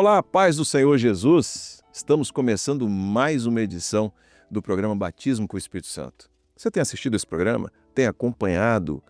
Olá, paz do Senhor Jesus. Estamos começando mais uma edição do programa Batismo com o Espírito Santo. Você tem assistido esse programa? Tem acompanhado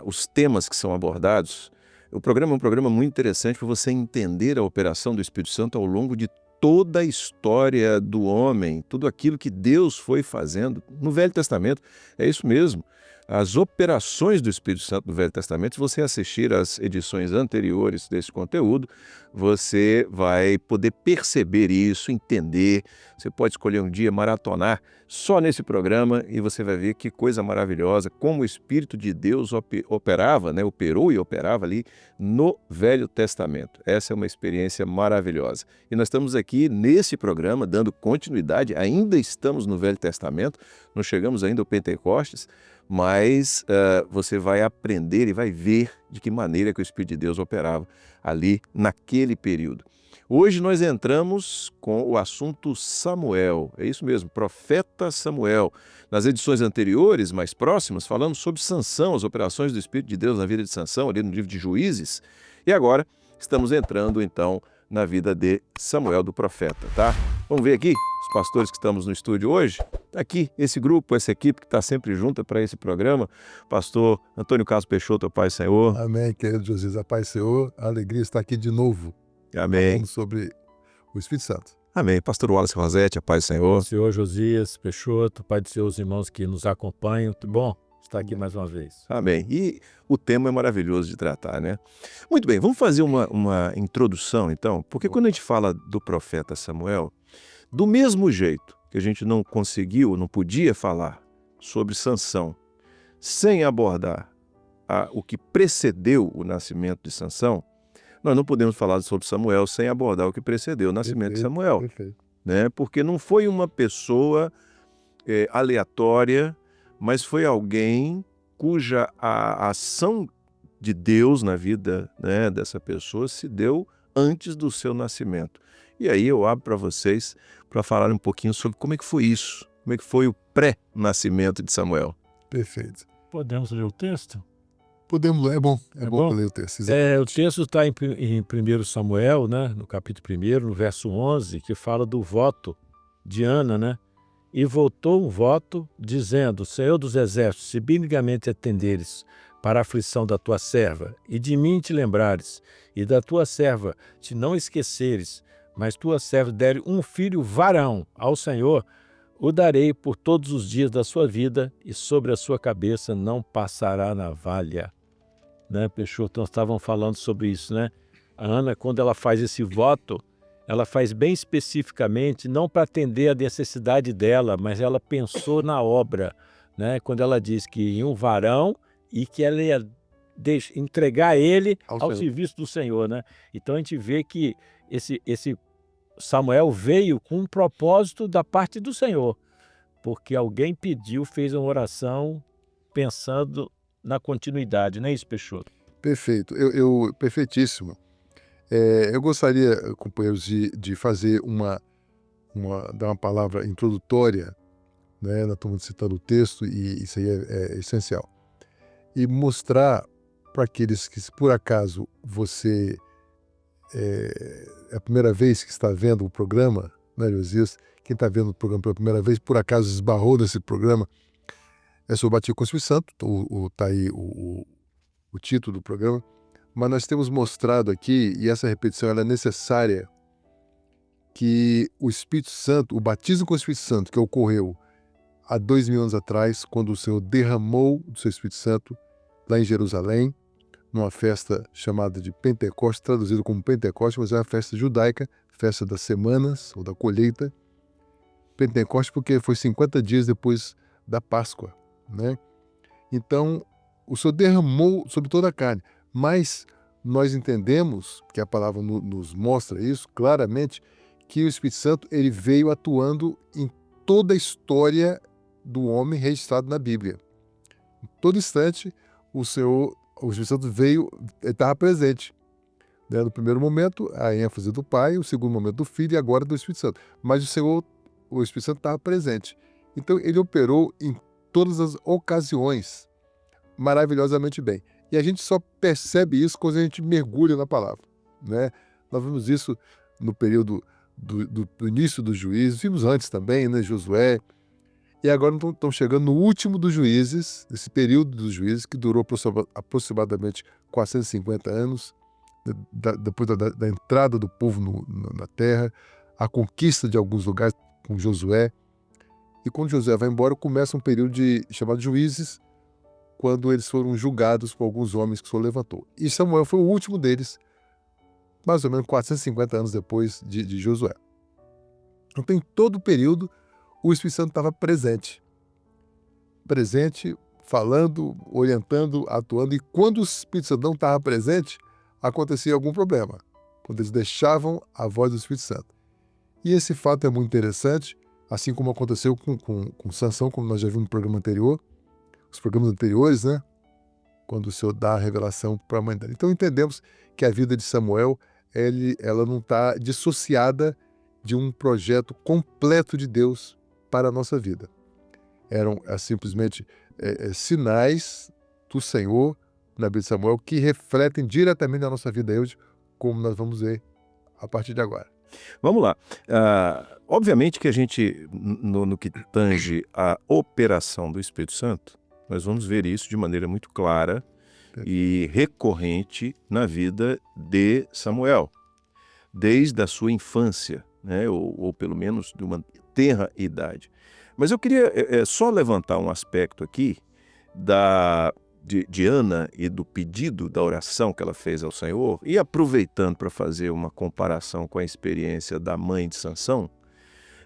os temas que são abordados? O programa é um programa muito interessante para você entender a operação do Espírito Santo ao longo de toda a história do homem, tudo aquilo que Deus foi fazendo no Velho Testamento. É isso mesmo. As operações do Espírito Santo no Velho Testamento, se você assistir às edições anteriores desse conteúdo, você vai poder perceber isso, entender. Você pode escolher um dia, maratonar só nesse programa e você vai ver que coisa maravilhosa, como o Espírito de Deus operava, operou e operava ali no Velho Testamento. Essa é uma experiência maravilhosa. E nós estamos aqui nesse programa dando continuidade, ainda estamos no Velho Testamento, não chegamos ainda ao Pentecostes, mas você vai aprender e vai ver de que maneira que o Espírito de Deus operava ali naquele período. Hoje nós entramos com o assunto Samuel, é isso mesmo, profeta Samuel. Nas edições anteriores, mais próximas, falamos sobre Sansão, as operações do Espírito de Deus na vida de Sansão, ali no livro de Juízes. E agora estamos entrando então na vida de Samuel, do profeta, tá? Vamos ver aqui os pastores que estamos no estúdio hoje. Aqui, esse grupo, essa equipe que está sempre junta para esse programa. Pastor Antônio Carlos Peixoto, a paz do Senhor. Amém, querido Josias, a paz do Senhor. A alegria está aqui de novo. Amém. Falando sobre o Espírito Santo. Amém. Pastor Wallace Rosete, a paz do Senhor. Senhor Josias Peixoto, Pai do Senhor, os irmãos que nos acompanham. Bom estar aqui mais uma vez. Amém. E o tema é maravilhoso de tratar, né? Muito bem, vamos fazer uma introdução, então, porque quando a gente fala do profeta Samuel, do mesmo jeito que a gente não conseguiu, não podia falar sobre Sansão sem abordar o que precedeu o nascimento de Sansão, nós não podemos falar sobre Samuel sem abordar o que precedeu o nascimento de Samuel. Perfeito. Né? Porque não foi uma pessoa aleatória, mas foi alguém cuja a ação de Deus na vida, né, dessa pessoa se deu antes do seu nascimento. E aí eu abro para vocês para falar um pouquinho sobre como é que foi isso, como é que foi o pré-nascimento de Samuel. Perfeito. Podemos ler o texto? Podemos ler, é bom ler o texto. O texto está em 1 Samuel, né, no capítulo 1, no verso 11, que fala do voto de Ana, né? E voltou um voto, dizendo: Senhor dos exércitos, se benignamente atenderes para a aflição da tua serva, e de mim te lembrares, e da tua serva te não esqueceres, mas tua serva der um filho varão ao Senhor, o darei por todos os dias da sua vida, e sobre a sua cabeça não passará navalha. Né, Peixoto, nós estávamos falando sobre isso, né? A Ana, quando ela faz esse voto, ela faz bem especificamente, não para atender a necessidade dela, mas ela pensou na obra, né? Quando ela diz que em um varão e que ela ia entregar ele ao serviço do Senhor, né? Então a gente vê que esse Samuel veio com um propósito da parte do Senhor, porque alguém pediu, fez uma oração pensando na continuidade, não é isso, Peixoto? Perfeito, perfeitíssimo. Eu gostaria, companheiros, de fazer dar uma palavra introdutória, né? Nós estamos citando o texto e isso aí é essencial. E mostrar para aqueles que, se por acaso você é a primeira vez que está vendo o programa, né, Josias? Quem está vendo o programa pela primeira vez, por acaso esbarrou nesse programa, é sobre o Batismo com o Espírito Santo, está aí o título do programa. Mas nós temos mostrado aqui, e essa repetição ela é necessária, que o Espírito Santo, o batismo com o Espírito Santo, que ocorreu há 2000 anos atrás, quando o Senhor derramou o seu Espírito Santo lá em Jerusalém, numa festa chamada de Pentecostes, traduzido como Pentecostes, mas é uma festa judaica, festa das semanas, ou da colheita. Pentecostes porque foi 50 dias depois da Páscoa, né? Então, o Senhor derramou sobre toda a carne. Mas nós entendemos, que a palavra nos mostra isso claramente, que o Espírito Santo ele veio atuando em toda a história do homem registrado na Bíblia. Em todo instante, o Espírito Santo veio, estava presente. Né? No primeiro momento, a ênfase do Pai, no segundo momento do Filho e agora do Espírito Santo. Mas o Espírito Santo estava presente. Então, ele operou em todas as ocasiões maravilhosamente bem. E a gente só percebe isso quando a gente mergulha na palavra, né? Nós vimos isso no período do início dos Juízes, vimos antes também, né, Josué, e agora estão chegando no último dos Juízes, esse período dos Juízes, que durou aproximadamente 450 anos, depois da entrada do povo na terra, a conquista de alguns lugares com Josué. E quando Josué vai embora, começa um período chamado Juízes, quando eles foram julgados por alguns homens que o Senhor levantou. E Samuel foi o último deles, mais ou menos 450 anos depois de Josué. Então, em todo o período, o Espírito Santo estava presente, falando, orientando, atuando. E quando o Espírito Santo não estava presente, acontecia algum problema, quando eles deixavam a voz do Espírito Santo. E esse fato é muito interessante, assim como aconteceu com Sansão, como nós já vimos no programa anterior, os programas anteriores, né? Quando o Senhor dá a revelação para a mãe dela. Então entendemos que a vida de Samuel, ela não está dissociada de um projeto completo de Deus para a nossa vida. Eram simplesmente sinais do Senhor na vida de Samuel que refletem diretamente na nossa vida hoje, como nós vamos ver a partir de agora. Vamos lá. Obviamente que a gente, no que tange a operação do Espírito Santo, nós vamos ver isso de maneira muito clara e recorrente na vida de Samuel, desde a sua infância, né? ou pelo menos de uma tenra idade. Mas eu queria só levantar um aspecto aqui de Ana e do pedido da oração que ela fez ao Senhor, e aproveitando para fazer uma comparação com a experiência da mãe de Sansão,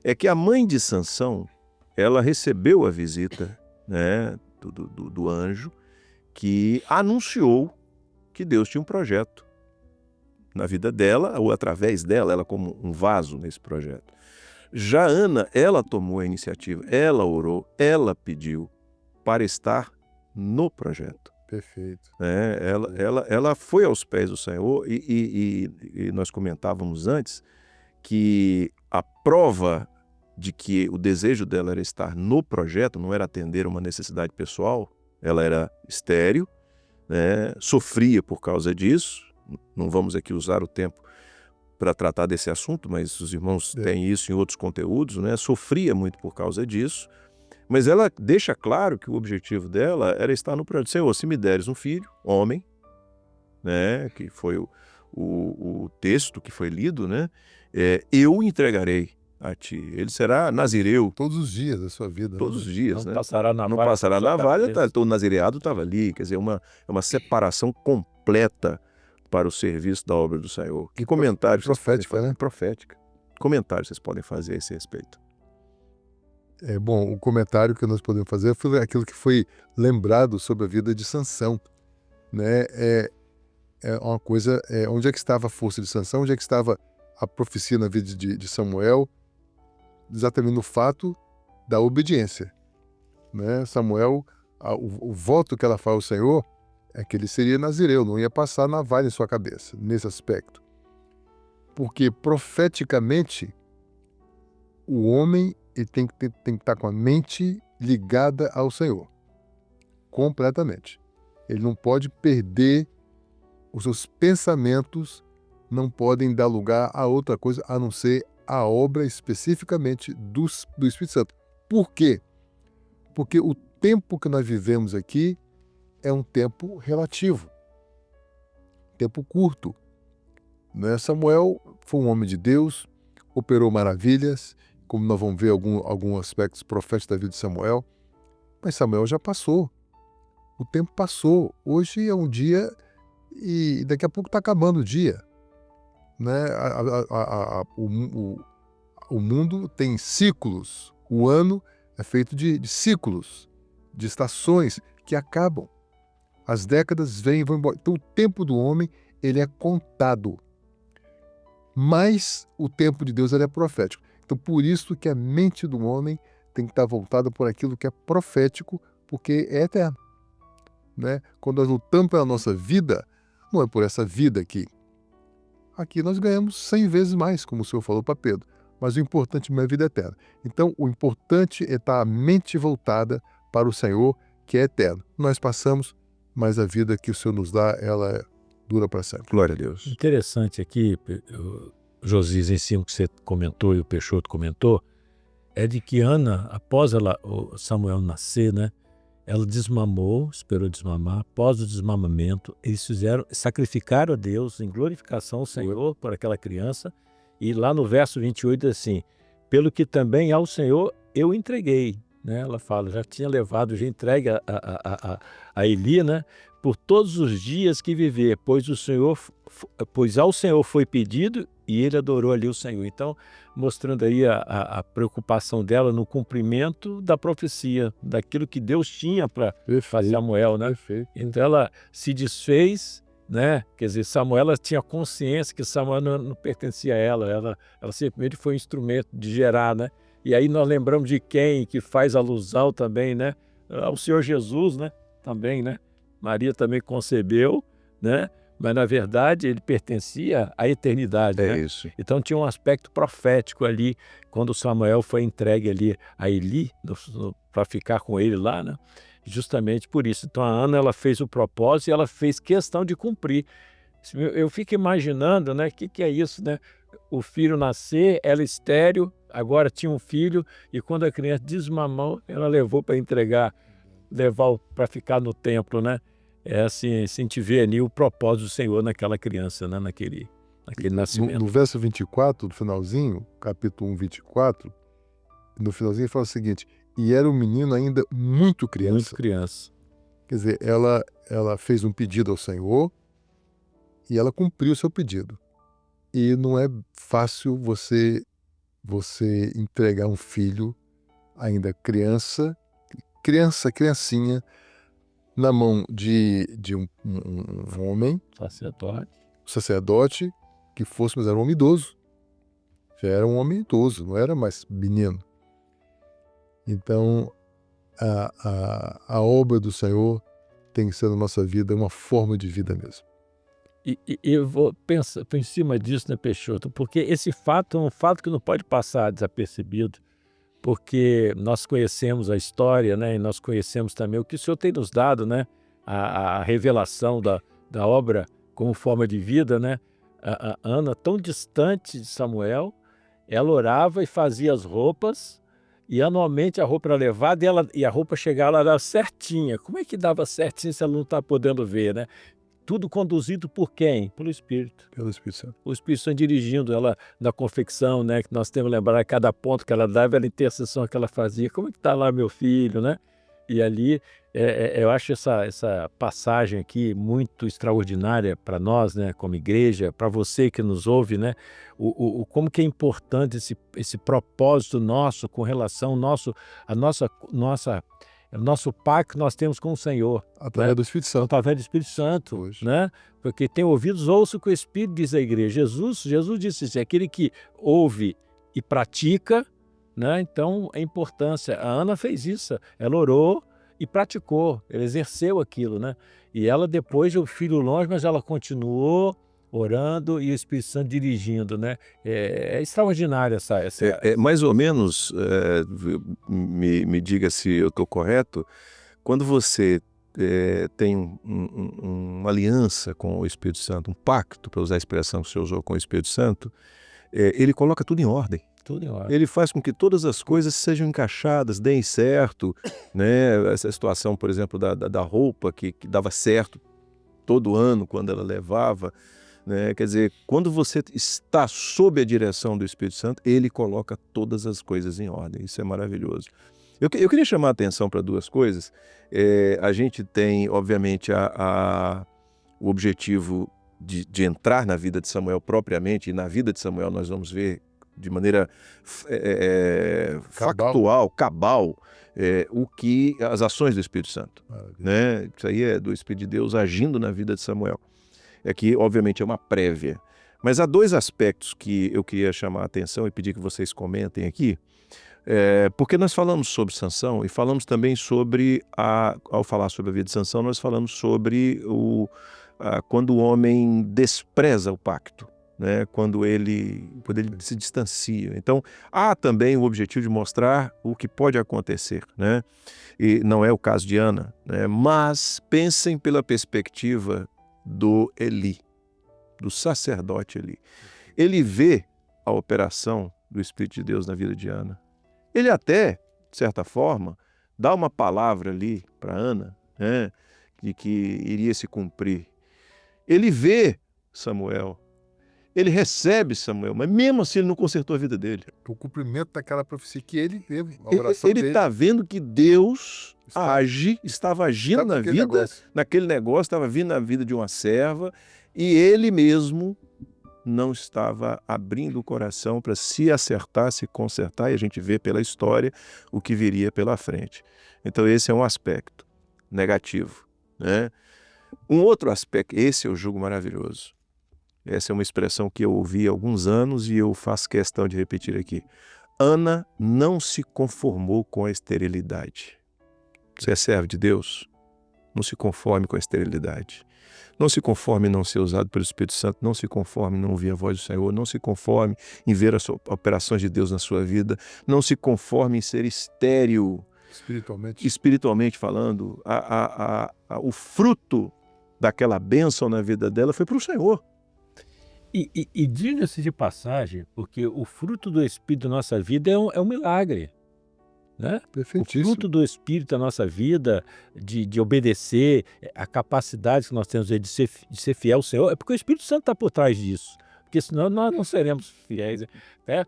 é que a mãe de Sansão, ela recebeu a visita, né, do anjo, que anunciou que Deus tinha um projeto na vida dela, ou através dela, ela como um vaso nesse projeto. Já Ana, ela tomou a iniciativa, ela orou, ela pediu para estar no projeto. Perfeito. Ela foi aos pés do Senhor e nós comentávamos antes que a prova de que o desejo dela era estar no projeto, não era atender uma necessidade pessoal, ela era estéril, né, sofria por causa disso. Não vamos aqui usar o tempo para tratar desse assunto, mas os irmãos têm isso em outros conteúdos, né? Sofria muito por causa disso, mas ela deixa claro que o objetivo dela era estar no projeto. Senhor, se me deres um filho, homem, né? Que foi o texto que foi lido, né? Eu entregarei a ti. Ele será nazireu. Todos os dias da sua vida. Todos os dias, Não né? passará na Não valha. passará na valha, o nazireado estava ali. Quer dizer, é uma separação completa para o serviço da obra do Senhor. Que comentários profética, né? Profética. Comentários vocês podem fazer a esse respeito? Bom, o comentário que nós podemos fazer foi aquilo que foi lembrado sobre a vida de Sansão, né? É uma coisa, onde é que estava a força de Sansão, onde é que estava a profecia na vida de Samuel, exatamente no fato da obediência, né? Samuel, o voto que ela faz ao Senhor é que ele seria nazireu, não ia passar navalha em sua cabeça, nesse aspecto. Porque profeticamente, o homem ele tem que estar com a mente ligada ao Senhor, completamente. Ele não pode perder, os seus pensamentos não podem dar lugar a outra coisa a não ser a obra especificamente do Espírito Santo. Por quê? Porque o tempo que nós vivemos aqui é um tempo relativo, tempo curto, né? Samuel foi um homem de Deus, operou maravilhas, como nós vamos ver alguns aspectos proféticos da vida de Samuel, mas Samuel já passou, o tempo passou, hoje é um dia e daqui a pouco está acabando o dia, né? O mundo tem ciclos, o ano é feito de ciclos, de estações que acabam. As décadas vêm e vão embora. Então o tempo do homem ele é contado. Mas o tempo de Deus ele é profético. Então por isso que a mente do homem tem que estar voltada por aquilo que é profético, porque é eterno, né? Quando nós lutamos pela nossa vida, não é por essa vida aqui. Aqui nós ganhamos 100 vezes mais, como o Senhor falou para Pedro. Mas o importante é a vida eterna. Então o importante é estar a mente voltada para o Senhor, que é eterno. Nós passamos, mas a vida que o Senhor nos dá, ela dura para sempre. Glória a Deus. Interessante aqui, Josias, em cima que você comentou e o Peixoto comentou, é de que Ana, após o Samuel nascer, né, ela desmamou, esperou desmamar. Após o desmamamento, eles sacrificaram a Deus em glorificação ao Senhor por aquela criança. E lá no verso 28 diz assim, pelo que também ao Senhor eu entreguei. Né? Ela fala, já tinha levado, já entregue a Eli, né? Por todos os dias que viver, pois ao Senhor foi pedido e ele adorou ali o Senhor. Então, mostrando aí a preocupação dela no cumprimento da profecia, daquilo que Deus tinha para Samuel, né? Perfeito. Então ela se desfez, né? Quer dizer, Samuel, ela tinha consciência que Samuel não pertencia a ela simplesmente foi um instrumento de gerar, né? E aí nós lembramos de quem que faz alusão também, né? Ao Senhor Jesus, né? Também, né? Maria também concebeu, né? Mas na verdade ele pertencia à eternidade, né? isso. Então tinha um aspecto profético ali, quando Samuel foi entregue ali a Eli, para ficar com ele lá, né? Justamente por isso. Então a Ana, ela fez o propósito e ela fez questão de cumprir. Eu fico imaginando, né? O que é isso, né? O filho nascer, ela estéril, agora tinha um filho, e quando a criança desmamou, ela levou para levar para ficar no templo, né? É assim, a gente vê ali o propósito do Senhor naquela criança, né? Naquele nascimento. No verso 24, no finalzinho, capítulo 1, 24, no finalzinho fala o seguinte, e era um menino ainda muito criança. Muito criança. Quer dizer, ela fez um pedido ao Senhor e ela cumpriu o seu pedido. E não é fácil você entregar um filho ainda criancinha, na mão de um homem, sacerdote, que fosse, mas era um homem idoso. Já era um homem idoso, não era mais menino. Então, a obra do Senhor tem que ser na nossa vida uma forma de vida mesmo. E eu vou pensar em cima disso, né, Peixoto? Porque esse fato é um fato que não pode passar desapercebido, porque nós conhecemos a história, né, e nós conhecemos também o que o Senhor tem nos dado, né, a revelação da obra como forma de vida, né? A Ana, tão distante de Samuel, ela orava e fazia as roupas, e anualmente a roupa era levada e a roupa chegava, ela dava certinha. Como é que dava certinho se ela não está podendo ver, né? Tudo conduzido por quem? Pelo Espírito. Pelo Espírito Santo. O Espírito Santo dirigindo ela na confecção, né? Que nós temos que lembrar, cada ponto que ela dava, era a intercessão que ela fazia. Como é que está lá meu filho, né? E ali, eu acho essa passagem aqui muito extraordinária para nós, né? Como igreja, para você que nos ouve, né? Como que é importante esse propósito nosso com relação ao nosso pacto que nós temos com o Senhor. Através, né? Do Espírito Santo. Através do Espírito Santo. Hoje. Né? Porque tem ouvidos, ouça o que o Espírito diz à igreja. Jesus disse isso, é aquele que ouve e pratica, né? Então a importância. A Ana fez isso, ela orou e praticou, ela exerceu aquilo, né? E ela depois, o filho longe, mas ela continuou orando e o Espírito Santo dirigindo, né? É extraordinária essa... Mais ou menos, me diga se eu estou correto, quando você tem uma aliança com o Espírito Santo, um pacto, para usar a expressão que você usou com o Espírito Santo, ele coloca tudo em ordem. Tudo em ordem. Ele faz com que todas as coisas sejam encaixadas, deem certo, né? Essa situação, por exemplo, da roupa que dava certo todo ano quando ela levava, né? Quer dizer, quando você está sob a direção do Espírito Santo, ele coloca todas as coisas em ordem. Isso é maravilhoso. Eu queria chamar a atenção para duas coisas. A gente tem, obviamente, o objetivo de entrar na vida de Samuel propriamente, e na vida de Samuel nós vamos ver de maneira factual, cabal, as ações do Espírito Santo. Né? Isso aí é do Espírito de Deus agindo na vida de Samuel. Que obviamente é uma prévia. Mas há dois aspectos que eu queria chamar a atenção e pedir que vocês comentem aqui, porque nós falamos sobre Sansão e falamos também sobre, ao falar sobre a vida de Sansão, nós falamos sobre quando o homem despreza o pacto, né? Quando ele se distancia. Então, há também o objetivo de mostrar o que pode acontecer, né? E não é o caso de Ana, né? Mas pensem pela perspectiva do Eli, do sacerdote Eli. Ele vê a operação do Espírito de Deus na vida de Ana. Ele até, de certa forma, dá uma palavra ali para Ana, né, de que iria se cumprir. Ele vê Samuel, ele recebe Samuel, mas mesmo assim ele não consertou a vida dele. O cumprimento daquela profecia que ele teve, a oração Ele dele. está vendo que Deus estava agindo Sabe na aquele vida, negócio? naquele negócio, estava vindo na vida de uma serva, e ele mesmo não estava abrindo o coração para se acertar, se consertar, e a gente vê pela história o que viria pela frente. Então esse é um aspecto negativo, né? Um outro aspecto, esse eu julgo maravilhoso. Essa é uma expressão que eu ouvi há alguns anos e eu faço questão de repetir aqui. Ana não se conformou com a esterilidade. Você é servo de Deus? Não se conforme com a esterilidade. Não se conforme em não ser usado pelo Espírito Santo, não se conforme em não ouvir a voz do Senhor, não se conforme em ver as operações de Deus na sua vida, não se conforme em ser estéril, espiritualmente falando. O fruto daquela bênção na vida dela foi para o Senhor. E diga-se de passagem, porque o fruto do Espírito da nossa vida é um milagre, né? O Perfeitíssimo. fruto do Espírito da nossa vida, de obedecer, a capacidade que nós temos de ser fiel ao Senhor, é porque o Espírito Santo está por trás disso, porque senão nós não seremos fiéis, né?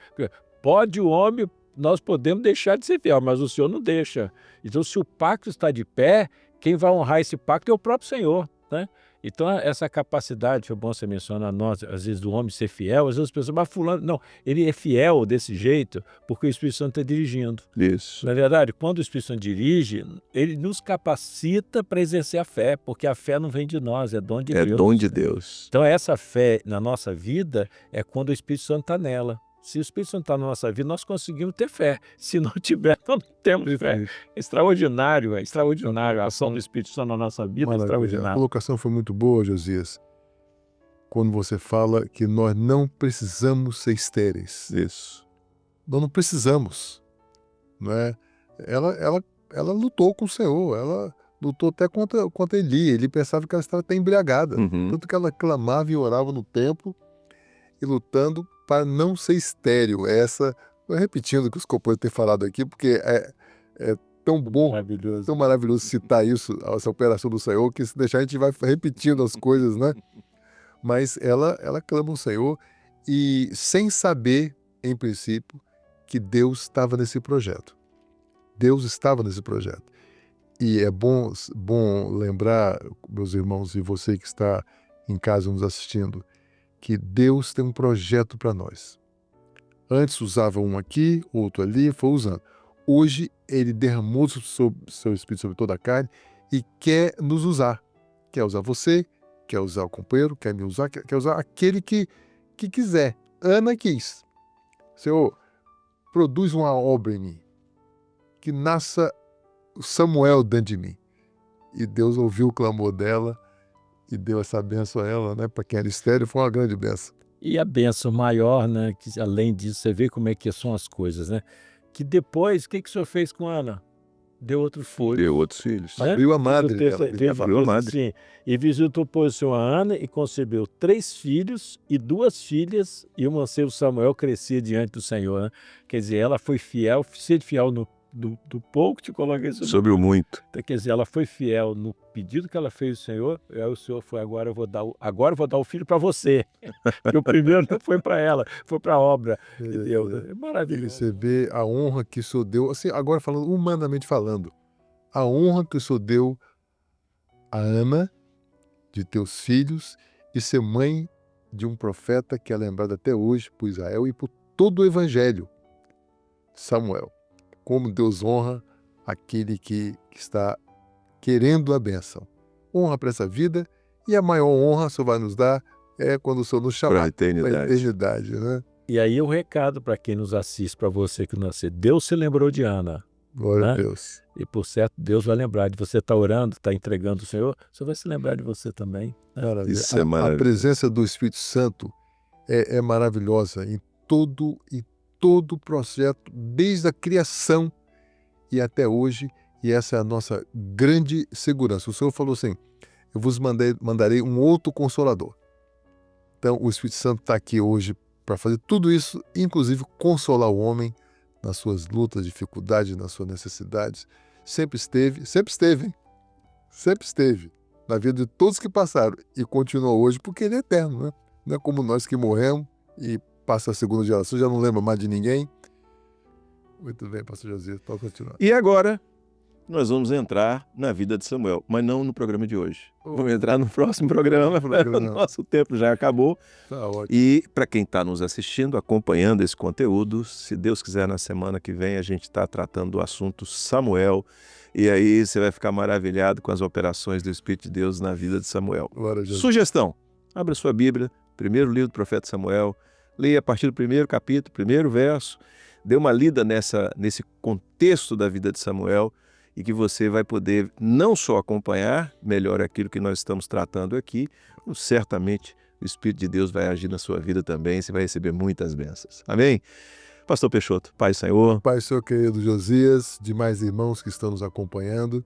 Pode o homem, nós podemos deixar de ser fiel, mas o Senhor não deixa. Então, se o pacto está de pé, quem vai honrar esse pacto é o próprio Senhor, né? Então, essa capacidade, foi bom você mencionar nós, às vezes, do homem ser fiel, às vezes as pessoas, mas fulano, não, ele é fiel desse jeito porque o Espírito Santo está dirigindo. Isso. Na verdade, quando o Espírito Santo dirige, ele nos capacita para exercer a fé, porque a fé não vem de nós, é dom de Deus. É dom de Deus. Então, essa fé na nossa vida é quando o Espírito Santo está nela. Se o Espírito Santo está na nossa vida, nós conseguimos ter fé. Se não tiver, nós não temos fé. Extraordinário, a ação do Espírito Santo na nossa vida, é A extraordinário. colocação foi muito boa, Josias, quando você fala que nós não precisamos ser estéreis. Isso. Nós não precisamos, não é? Ela lutou com o Senhor, ela lutou até contra Eli. Ele pensava que ela estava até embriagada. Uhum. Tanto que ela clamava e orava no templo e lutando para não ser estéril. Estou repetindo o que os companheiros têm falado aqui, porque é tão bom, Maravilhoso. tão maravilhoso citar isso, essa operação do Senhor, que se deixar a gente vai repetindo as coisas, né? Mas ela clama ao Senhor e sem saber, em princípio, que Deus estava nesse projeto. Deus estava nesse projeto. E é bom lembrar, meus irmãos, e você que está em casa nos assistindo, que Deus tem um projeto para nós. Antes usava um aqui, outro ali, foi usando. Hoje ele derramou seu Espírito sobre toda a carne e quer nos usar. Quer usar você, quer usar o companheiro, quer me usar, quer usar aquele que quiser. Ana quis. Senhor, produz uma obra em mim, que nasça Samuel dentro de mim. E Deus ouviu o clamor dela e deu essa bênção a ela, né? Para quem era estéril, foi uma grande bênção. E a bênção maior, né? Que além disso, você vê como é que são as coisas, né? Que depois, o que o senhor fez com Ana? Deu outro filho. Deu outros filhos. Né? Abriu a madre dela. Abriu a madre. Sim. E visitou, pois, o Senhor a Ana e concebeu 3 filhos e 2 filhas, e o mancebo Samuel crescia diante do Senhor, né? Quer dizer, ela foi fiel, ser fiel do pouco, te coloca isso. Sobre o muito. Quer dizer, ela foi fiel no pedido que ela fez ao Senhor, e aí o Senhor foi, agora eu vou dar o filho para você. Porque o primeiro não foi para ela, foi para a obra de Deus. É maravilhoso. Você vê a honra que o Senhor deu, assim, agora falando, humanamente falando, a honra que o Senhor deu a Ana, de ter os filhos, e ser mãe de um profeta que é lembrado até hoje por Israel e por todo o Evangelho, Samuel. Como Deus honra aquele que está querendo a bênção. Honra para essa vida, e a maior honra o Senhor vai nos dar quando o Senhor nos chamar Para a eternidade. Né? E aí o recado para quem nos assiste, para você que nos assiste, Deus se lembrou de Ana. Glória Né? a Deus. E por certo, Deus vai lembrar de você. Está orando, está entregando o Senhor, o Senhor vai se lembrar de você também. Né? Maravilha. Isso é A maravilhoso. presença do Espírito Santo é maravilhosa em todo o projeto, desde a criação e até hoje, e essa é a nossa grande segurança. O Senhor falou assim, eu vos mandarei um outro Consolador. Então, o Espírito Santo está aqui hoje para fazer tudo isso, inclusive consolar o homem nas suas lutas, dificuldades, nas suas necessidades. Sempre esteve, hein? Sempre esteve na vida de todos que passaram e continua hoje porque ele é eterno, né? Não é como nós que morremos e passa a segunda geração, já não lembra mais de ninguém. Muito bem, pastor Josias, pode continuar. E agora nós vamos entrar na vida de Samuel, mas não no programa de hoje. Vamos entrar no próximo programa. Nosso tempo já acabou. Tá ótimo. E para quem está nos assistindo, acompanhando esse conteúdo, se Deus quiser, na semana que vem a gente está tratando do assunto Samuel. E aí você vai ficar maravilhado com as operações do Espírito de Deus na vida de Samuel. Glória a Deus. Sugestão: abra sua Bíblia, primeiro livro do profeta Samuel, leia a partir do primeiro capítulo, primeiro verso, dê uma lida nesse contexto da vida de Samuel, e que você vai poder não só acompanhar melhor aquilo que nós estamos tratando aqui, como certamente o Espírito de Deus vai agir na sua vida também, você vai receber muitas bênçãos. Amém? Pastor Peixoto, Pai do Senhor. Pai, Senhor querido Josias, demais irmãos que estão nos acompanhando,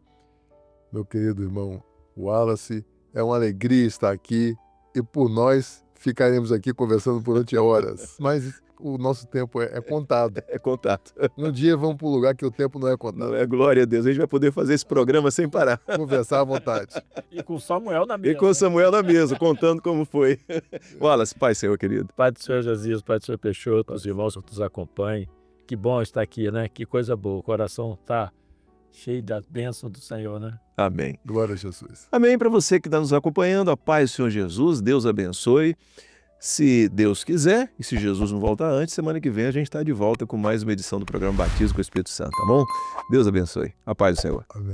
meu querido irmão Wallace, é uma alegria estar aqui e por nós ficaremos aqui conversando durante horas, mas o nosso tempo é contado. É contato. Um dia vamos para um lugar que o tempo não é contado. Não é, glória a Deus, a gente vai poder fazer esse programa sem parar. Conversar à vontade. E com Samuel na mesa. E com Samuel na mesa, contando como foi. Wallace, Pai, Senhor querido. Pai do Senhor Josias, Pai do Senhor Peixoto, os irmãos que nos acompanhem. Que bom estar aqui, né? Que coisa boa. O coração está cheio da bênção do Senhor, né? Amém. Glória a Jesus. Amém. Para você que está nos acompanhando, a paz do Senhor Jesus, Deus abençoe. Se Deus quiser, e se Jesus não voltar antes, semana que vem a gente está de volta com mais uma edição do programa Batismo com o Espírito Santo, tá bom? Deus abençoe. A paz do Senhor. Amém.